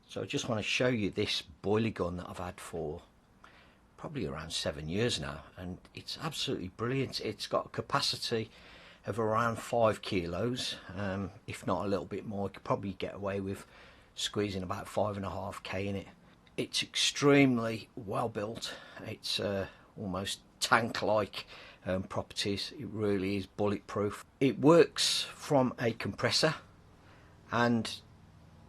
So I just want to show you this boilie gun that I've had for probably around 7 years now, and it's absolutely brilliant. It's got a capacity of around 5 kilos, if not a little bit more. You could probably get away with squeezing about 5.5 in it. It's extremely well built. It's almost tank-like properties. It really is bulletproof. It works from a compressor, and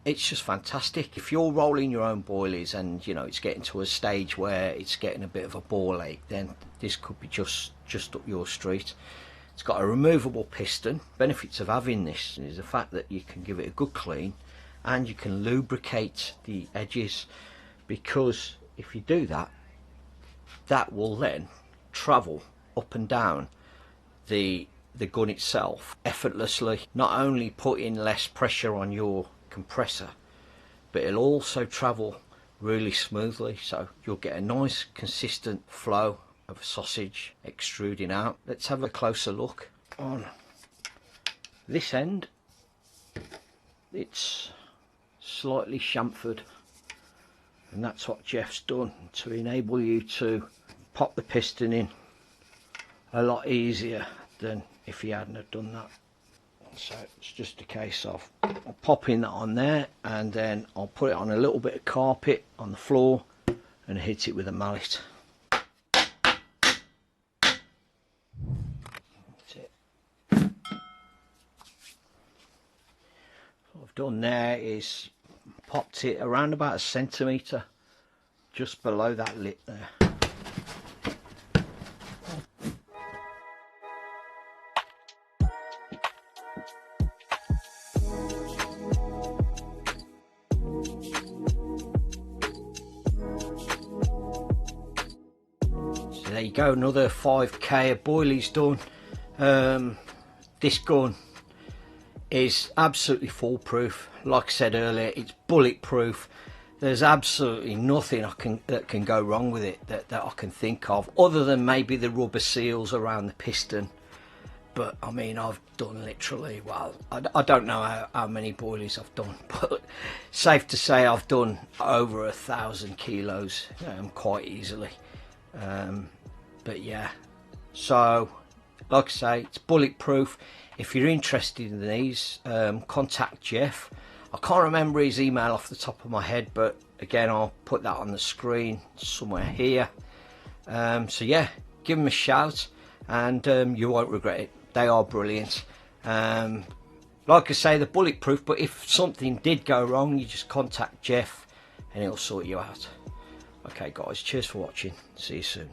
it's just fantastic. If you're rolling your own boilies and you know it's getting to a stage where it's getting a bit of a ball ache, then this could be just up your street. It's got a removable piston. Benefits of having this is the fact that you can give it a good clean and you can lubricate the edges, because if you do that, that will then travel up and down the gun itself effortlessly, not only putting less pressure on your compressor, but it'll also travel really smoothly, so you'll get a nice consistent flow of a sausage extruding out. Let's have a closer look. On this end, it's slightly chamfered, and that's what Jeff's done to enable you to pop the piston in a lot easier than if he hadn't have done that. So it's just a case of popping that on there, and then I'll put it on a little bit of carpet on the floor and hit it with a mallet. That's it. What I've done there is popped it around about 1 centimetre just below that lip there. There you go, another 5k of boilies done. This gun is absolutely foolproof. Like I said earlier, it's bulletproof. There's absolutely nothing that can go wrong with it that I can think of, other than maybe the rubber seals around the piston. But I mean, I've done literally, well, I don't know how many boilies I've done, but safe to say I've done over 1,000 kilos quite easily. But yeah, so like I say, it's bulletproof. If you're interested in these, contact Jeff. I can't remember his email off the top of my head, but again, I'll put that on the screen somewhere here. So yeah, give him a shout, and you won't regret it. They are brilliant. Like I say, they're bulletproof, but if something did go wrong, you just contact Jeff and he'll sort you out. Okay guys, cheers for watching. See you soon.